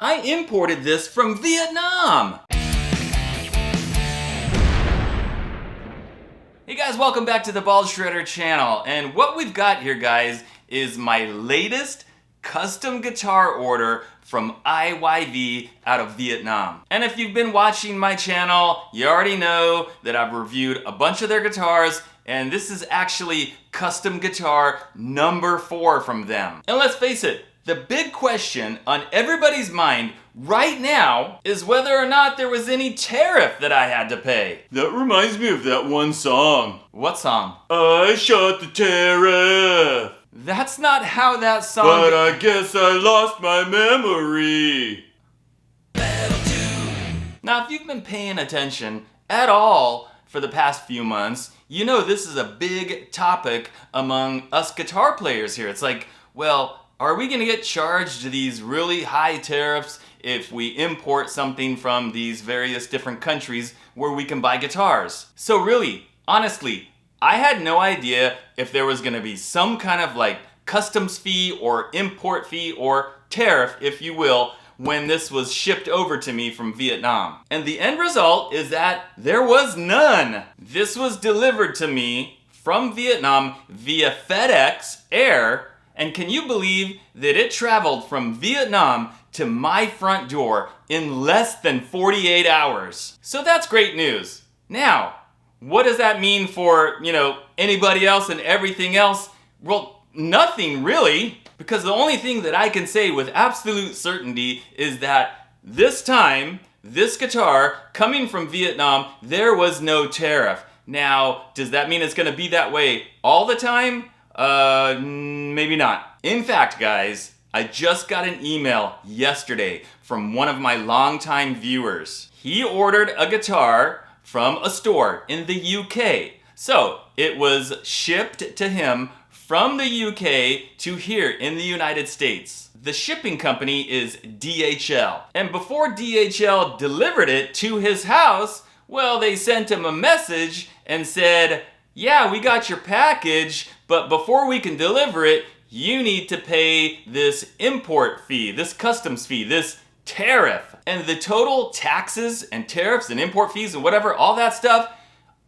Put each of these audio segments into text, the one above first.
I imported this from Vietnam. Hey guys, welcome back to the Ball Shredder channel. And what we've got here, guys, is my latest custom guitar order from IYV out of Vietnam. And if you've been watching my channel, you already know that I've reviewed a bunch of their guitars, and this is actually custom guitar number 4 from them. And let's face it, the big question on everybody's mind right now is whether or not there was any tariff that I had to pay. That reminds me of that one song. What song? I shot the tariff. That's not how that song... But I guess I lost my memory. Now, if you've been paying attention at all for the past few months, you know this is a big topic among us guitar players here. It's like, well, are we gonna get charged these really high tariffs if we import something from these various different countries where we can buy guitars? So really, honestly, I had no idea if there was gonna be some kind of like customs fee or import fee or tariff, if you will, when this was shipped over to me from Vietnam. And the end result is that there was none. This was delivered to me from Vietnam via FedEx Air. And can you believe that it traveled from Vietnam to my front door in less than 48 hours? So that's great news. Now, what does that mean for, anybody else and everything else? Well, nothing really, because the only thing that I can say with absolute certainty is that this time, this guitar coming from Vietnam, there was no tariff. Now, does that mean it's gonna be that way all the time? Maybe not. In fact, guys, I just got an email yesterday from one of my longtime viewers. He ordered a guitar from a store in the UK. So, it was shipped to him from the UK to here in the United States. The shipping company is DHL. And before DHL delivered it to his house, well, they sent him a message and said, yeah, we got your package, but before we can deliver it, you need to pay this import fee, this customs fee, this tariff. And the total taxes and tariffs and import fees and whatever, all that stuff,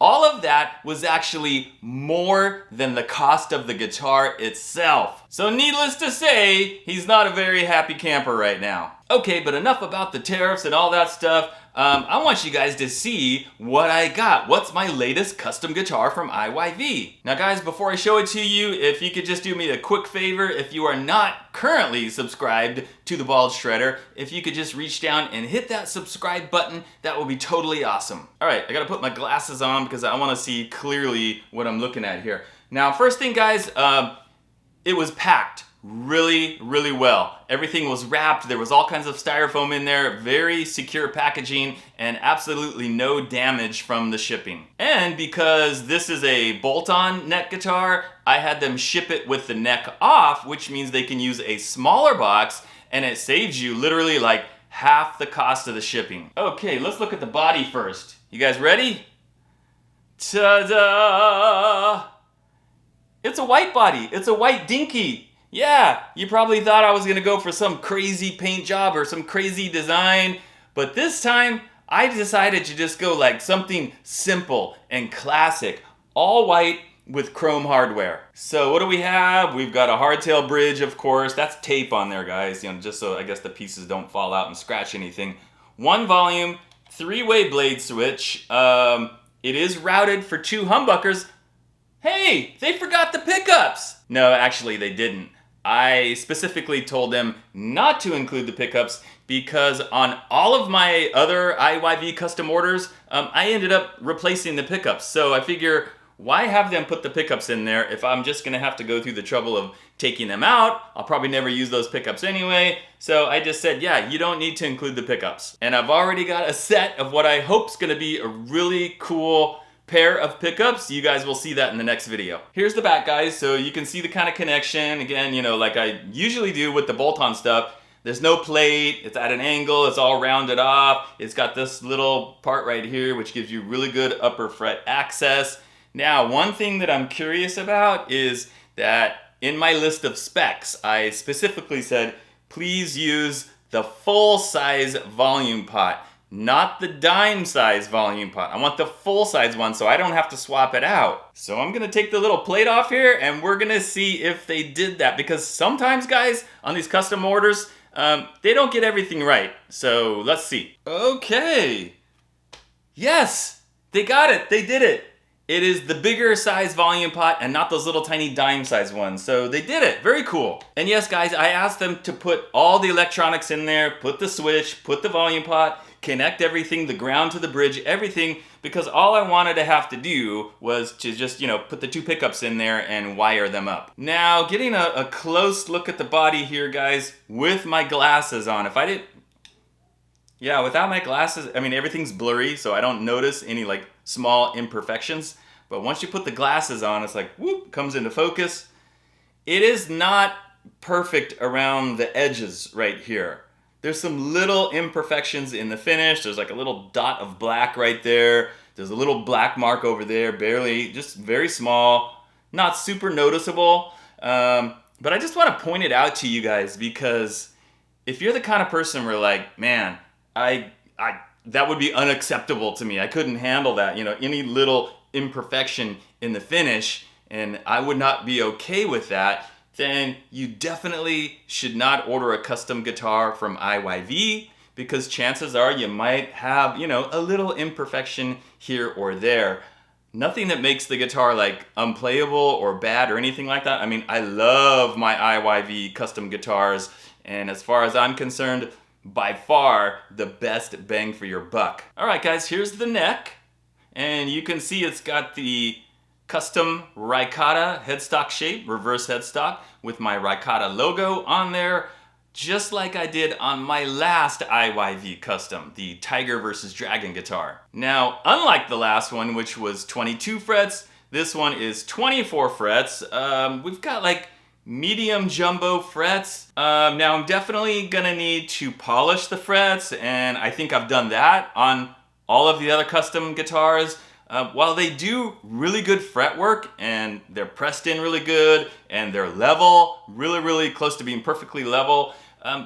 all of that was actually more than the cost of the guitar itself. So needless to say, he's not a very happy camper right now. Okay, but enough about the tariffs and all that stuff. I want you guys to see what I got. What's my latest custom guitar from IYV? Now guys, before I show it to you, if you could just do me a quick favor, if you are not currently subscribed to the Bald Shredder, if you could just reach down and hit that subscribe button, that would be totally awesome. All right, I gotta put my glasses on because I wanna see clearly what I'm looking at here. Now, first thing guys, it was packed really, really well. Everything was wrapped. There was all kinds of styrofoam in there, very secure packaging, and absolutely no damage from the shipping. And because this is a bolt-on neck guitar, I had them ship it with the neck off, which means they can use a smaller box, and it saves you literally like half the cost of the shipping. Okay, let's look at the body first. You guys ready? Ta-da! It's a white body. It's a white Dinky. Yeah, you probably thought I was gonna go for some crazy paint job or some crazy design, but this time I decided to just go like something simple and classic, all white with chrome hardware. So what do we have? We've got a hardtail bridge, of course. That's tape on there, guys, just so I guess the pieces don't fall out and scratch anything. 1 volume, 3-way blade switch. It is routed for 2 humbuckers. Hey, they forgot the pickups! No, actually they didn't. I specifically told them not to include the pickups because on all of my other IYV custom orders, I ended up replacing the pickups. So I figure, why have them put the pickups in there if I'm just gonna have to go through the trouble of taking them out? I'll probably never use those pickups anyway. So I just said, yeah, you don't need to include the pickups. And I've already got a set of what I hope's gonna be a really cool pair of pickups. You guys will see that in the next video. Here's the back, guys, so you can see the kind of connection. Again, like I usually do with the bolt-on stuff. There's no plate, it's at an angle, it's all rounded off. It's got this little part right here which gives you really good upper fret access. Now, one thing that I'm curious about is that in my list of specs, I specifically said, please use the full-size volume pot, not the dime-size volume pot. I want the full-size one so I don't have to swap it out. So I'm gonna take the little plate off here and we're gonna see if they did that, because sometimes, guys, on these custom orders, they don't get everything right. So let's see. Okay. Yes, they got it. They did it. It is the bigger size volume pot and not those little tiny dime size ones. So they did it. Very cool. And yes, guys, I asked them to put all the electronics in there, put the switch, put the volume pot, connect everything, the ground to the bridge, everything, because all I wanted to have to do was to just, put the 2 pickups in there and wire them up. Now, getting a close look at the body here, guys, with my glasses on. Without my glasses, everything's blurry, so I don't notice any small imperfections. But once you put the glasses on, it's like, whoop, comes into focus. It is not perfect around the edges right here. There's some little imperfections in the finish. There's like a little dot of black right there. There's a little black mark over there, barely, just very small, not super noticeable. But I just want to point it out to you guys, because if you're the kind of person where man, that would be unacceptable to me. I couldn't handle that, any little imperfection in the finish, and I would not be okay with that, then you definitely should not order a custom guitar from IYV, because chances are you might have, a little imperfection here or there. Nothing that makes the guitar unplayable or bad or anything like that. I love my IYV custom guitars, and as far as I'm concerned, by far the best bang for your buck. All right, guys, here's the neck. And you can see it's got the custom Ricotta headstock shape, reverse headstock, with my Ricotta logo on there, just like I did on my last IYV custom, the Tiger vs. Dragon guitar. Now, unlike the last one, which was 22 frets, this one is 24 frets. We've got medium jumbo frets. Now I'm definitely gonna need to polish the frets, and I think I've done that on all of the other custom guitars. While they do really good fretwork and they're pressed in really good and they're level, really close to being perfectly level,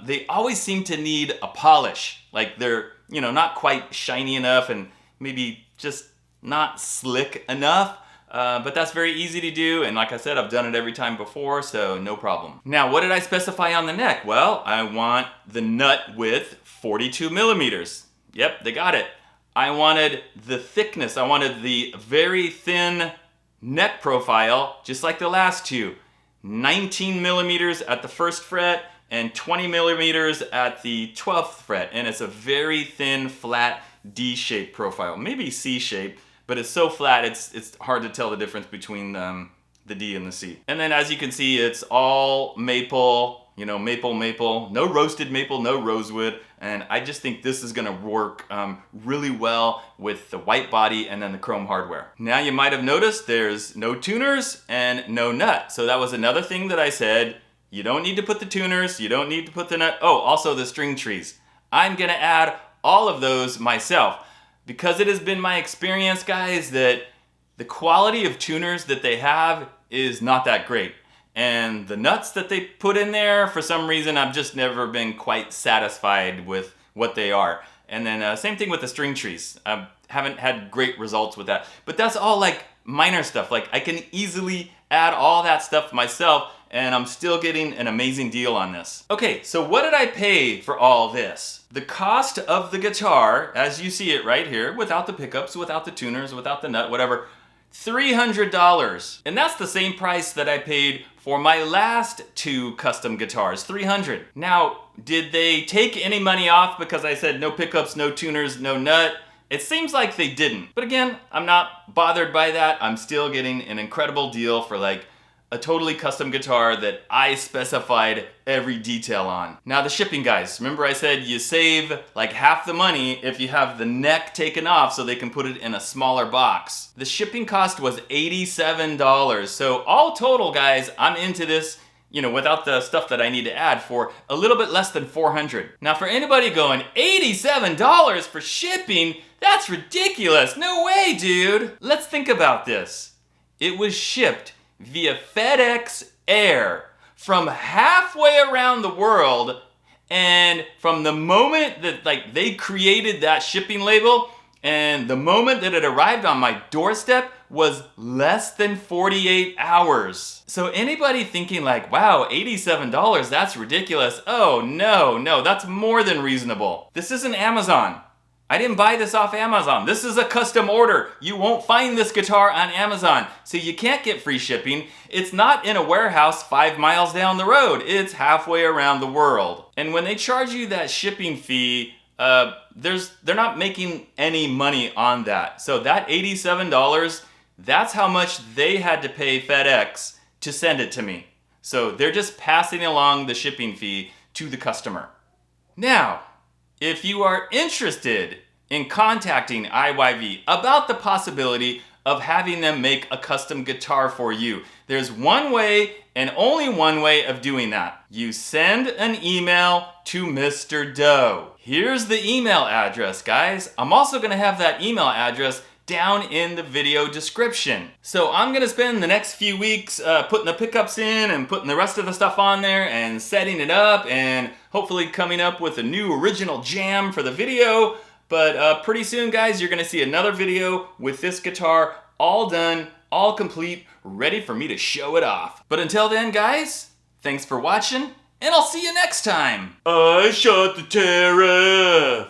they always seem to need a polish. They're not quite shiny enough and maybe just not slick enough. But that's very easy to do, and like I said, I've done it every time before, so no problem. Now, what did I specify on the neck? Well, I want the nut width 42 millimeters. Yep, they got it. I wanted the thickness. I wanted the very thin neck profile, just like the last two. 19 millimeters at the first fret and 20 millimeters at the 12th fret, and it's a very thin, flat D-shaped profile, maybe C-shaped. But it's so flat, it's hard to tell the difference between the D and the C. And then as you can see, it's all maple, maple, no roasted maple, no rosewood. And I just think this is gonna work really well with the white body and then the chrome hardware. Now you might have noticed there's no tuners and no nut. So that was another thing that I said, you don't need to put the tuners, you don't need to put the nut. Oh, also the string trees. I'm gonna add all of those myself. Because it has been my experience, guys, that the quality of tuners that they have is not that great. And the nuts that they put in there, for some reason, I've just never been quite satisfied with what they are. And then same thing with the string trees. I haven't had great results with that. But that's all minor stuff. I can easily add all that stuff myself, and I'm still getting an amazing deal on this. Okay, so what did I pay for all this? The cost of the guitar, as you see it right here, without the pickups, without the tuners, without the nut, whatever, $300. And that's the same price that I paid for my last two custom guitars, $300. Now, did they take any money off because I said no pickups, no tuners, no nut? It seems like they didn't. But again, I'm not bothered by that. I'm still getting an incredible deal for a totally custom guitar that I specified every detail on. Now the shipping, guys, remember I said you save half the money if you have the neck taken off so they can put it in a smaller box. The shipping cost was $87. So all total, guys, I'm into this, without the stuff that I need to add, for a little bit less than $400. Now for anybody going, $87 for shipping? That's ridiculous. No way, dude. Let's think about this. It was shipped via FedEx Air from halfway around the world, And from the moment that like they created that shipping label and the moment that it arrived on my doorstep was less than 48 hours. So anybody thinking like, wow, $87, that's ridiculous. Oh no, that's more than reasonable. This isn't Amazon. I didn't buy this off Amazon. This is a custom order. You won't find this guitar on Amazon, so you can't get free shipping. It's not in a warehouse 5 miles down the road. It's halfway around the world. And when they charge you that shipping fee, they're not making any money on that. So that $87, that's how much they had to pay FedEx to send it to me. So they're just passing along the shipping fee to the customer. Now, if you are interested in contacting IYV about the possibility of having them make a custom guitar for you, there's one way and only one way of doing that. You send an email to Mr. Doe. Here's the email address, guys. I'm also gonna have that email address down in the video description. So I'm gonna spend the next few weeks putting the pickups in and putting the rest of the stuff on there and setting it up and hopefully coming up with a new original jam for the video. But pretty soon, guys, you're gonna see another video with this guitar all done, all complete, ready for me to show it off. But until then, guys, thanks for watching, and I'll see you next time. I shot the tariff.